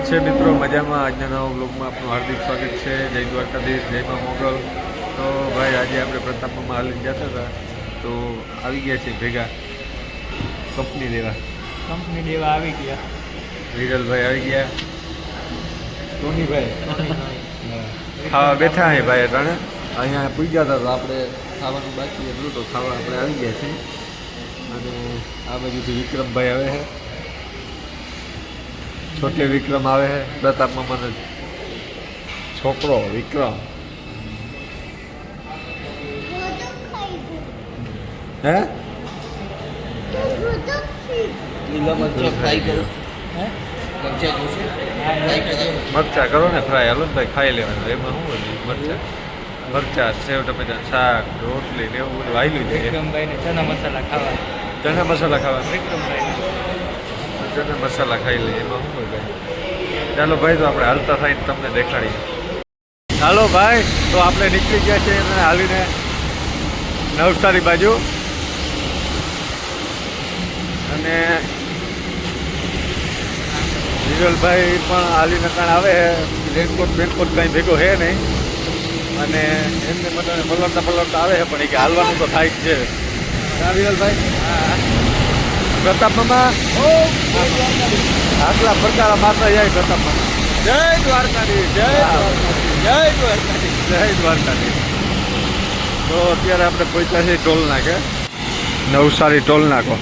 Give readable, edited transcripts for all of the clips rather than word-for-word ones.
છે મિત્રો? મજામાં? આજના નવા બ્લોગમાં આપનું હાર્દિક સ્વાગત છે. જય દ્વારકાધીશ, જય મા મોગલ. તો ભાઈ આજે આપણે પ્રતાપમાં હાલીને જતા હતા તો આવી ગયા છે ભેગા કંપની દેવા આવી ગયા. વિરલભાઈ આવી ગયા, ટોનીભાઈ ખાવા બેઠા હે ભાઈ. અટાણે અહીંયા પૂજ્યા હતા તો આપણે ખાવાનું બાકી એટલું તો ખાવા આપણે આવી ગયા છીએ. અને આ બાજુથી વિક્રમભાઈ આવે છે, છોટે વિક્રમ આવે છે, પ્રતાપ મામાનો છોકરો વિક્રમ. હે મરચા કરો ને ફ્રાય. હાલો ને ભાઈ ખાઈ લેવાનું. એમાં શું હતું? મરચા, સેવ ટમેટા, શાક, રોટલી ને એવું બધું આવેલું છે. વિક્રમભાઈને ચણા મસાલા ખાવા. ચણા મસાલા ખાવા, વિક્રમભાઈ ચણા મસાલા ખાઈ લઈએ. એમાં શું હોય ભાઈ? ચાલો ભાઈ, તો આપણે હાલતા થઈને તમને દેખાડીએ. ચાલો ભાઈ, તો આપણે નીકળી ગયા છીએ અને હાલીને નવસારી બાજુ. અને વિરલભાઈ પણ હાલીને કાણ આવે છે. રેનકોટ બેનકોટ કાંઈ ભેગો છે નહીં. અને એમને બધાને પલળતા આવે છે, પણ એ કે હાલવાનું તો થાય જ છે. હા વિરલભાઈ, પ્રતાપ મામા આટલા પ્રકારા મારતા જાય. પ્રતાપ મામા જય દ્વારકાધીશ, જય દ્વારકાધીશ, જય દ્વારકાધીશ, જય દ્વારકાધીશ. તો અત્યારે આપણે પહોંચ્યા છીએ ટોલ નાકે, નવસારી ટોલ નાકો.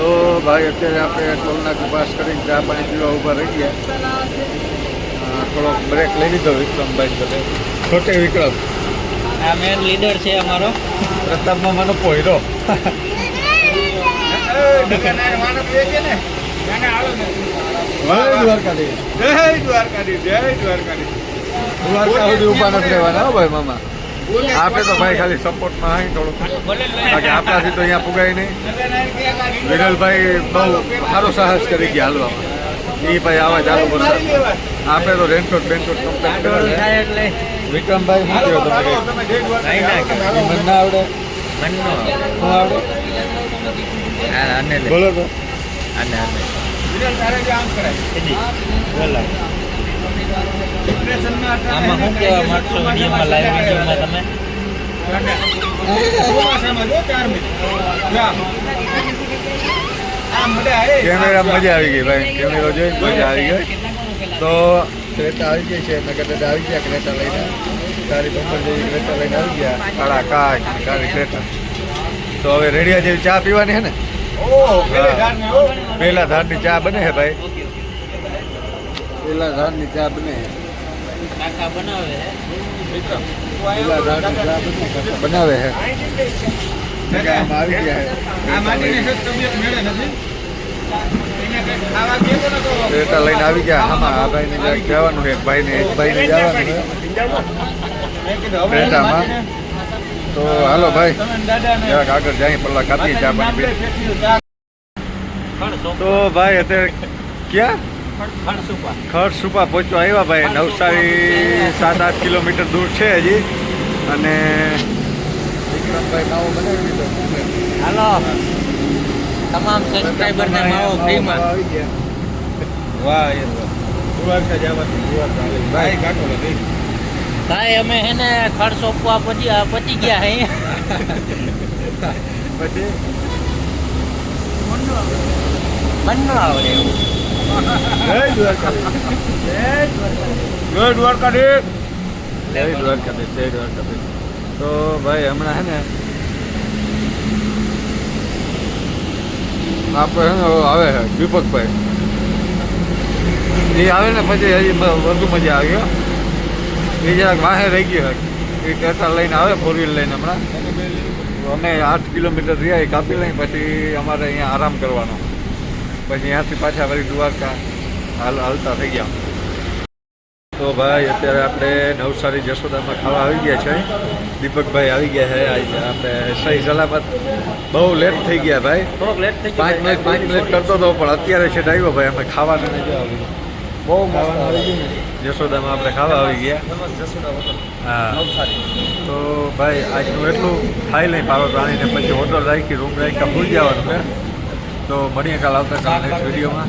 તો ભાઈ અત્યારે આપણે ટોલ નાકુ પાસ કરીને ચા પાણી પીવા ઊભા રહી ગયા. થોડોક બ્રેક લઈ લીધો વિક્રમભાઈ જોડે. છોટે વિક્રમ આ મેન લીડર છે અમારો પ્રતાપ મામાનો પોયરો. દ્વારકાધીશ, જય દ્વારકાધીશ, જય દ્વારકાધીશ. દ્વારકા સુધી ઊભા નથી રહેવાના હો ભાઈ મામા. આપણે તો ભાઈ ખાલી સપોર્ટમાં આવી થોડુંક, બાકી આપણાથી તો અહીંયા પુગાય નહીં. વિરલભાઈ બહુ સારો સાહસ કરી ગયા હાલવામાં. એ ભાઈ આવા ચાલુ વરસાદ. આપણે તો રેનકોટ બેનકોટ કમ્પ્લેટ કરે. વિક્રમભાઈ શું કહ્યું તમે? મને ના આવડે. શું આવડે બોલો તો. આમાં શું કહેવા માંગશો વિડીયોમાં, લાઈવ વિડીયોમાં તમે? કેમેરા મજા આવી ગઈ ભાઈ. કેમેરો જોઈ મજા આવી ગઈ. તો ક્રેટા આવી ગઈ છે. નગર આવી ગયા ક્રેટા લઈને. તારી બમ્બર જેવી ક્રેટા લઈને આવી ગયા. કાળા કાચ કાળી ક્રેટા. તો હવે રેડિયા જેવી ચા પીવાની છે ને? પેલા ધારની ચા બને છે ભાઈ. પેલા ધારની ચા બને કાકા બનાવે પેલા ધારની ચા બનાવે છે. આવી ગયા ક્રેટા લઈને આવી ગયા. આમાં આ ભાઈને જવાનું છે, એક ભાઈને જવાનું છે ક્રેટામાં. તો હાલો ભાઈ જરાક આગળ જાય, પલ્લા કાપીએ ચા પાણી. તો ભાઈ અત્યારે ક્યાં ખડસુપા પહોંચવા આવ્યા ભાઈ. નવસારી 7-8 કિલોમીટર દૂર છે હજી. અને વિક્રમભાઈ માવો બનાવી દીધો. હાલો તમામ સબસ્ક્રાઇબરને માવો ફ્રીમાં. વાહ દ્વારકા જવાનું. ભાઈ કાકો નથી ભાઈ, અમે હે ને ખડ સોંપવા પતી ગયા હે. પછી મન ન આવડે એવું. જય દ્વારકાધીશ, જય દ્વારકાધીશ, જય દ્વારકાધીશ, જય દ્વારકાધીશ. તો ભાઈ હમણાં હે ને આપણે હે ને આવે છે દીપકભાઈ. એ આવે ને પછી હજી વધુ મજા આવી ગયો. એ જરાક વાહે રહી ગયો. એ ટ્રેક્ટર લઈને આવે, 4 વ્હીલ લઈને. હમણાં અમે 8 કિલોમીટર રહ્યા એ કાપી લઈને પછી અમારે અહીંયા આરામ કરવાનો. પછી ત્યાંથી પાછા વળી દ્વારકા હાલતા થઈ ગયા. તો ભાઈ અત્યારે આપણે નવસારી જશોદામાં ખાવા આવી ગયા છે. દીપકભાઈ આવી ગયા છે. આપણે સહી સલામત. બહુ લેટ થઈ ગયા ભાઈ. થોડોક લેટ થઈ 5 મિનિટ કરતો હતો, પણ અત્યારે છે આવ્યો ભાઈ. અમે ખાવાનું નથી આવ્યું. બહુ ખાવાનું આવી ગયું ને. જશોદામાં આપણે ખાવા આવી ગયા. હા તો ભાઈ આજનું એટલું ખાઈ લઈ પારો પ્રાણીને પછી હોટલ રાખી રૂમ રાખ્યા ભૂલી જવાનું છે. તો મળીએ કાલ આવતા કાલ નેક્સ્ટ વિડીયોમાં.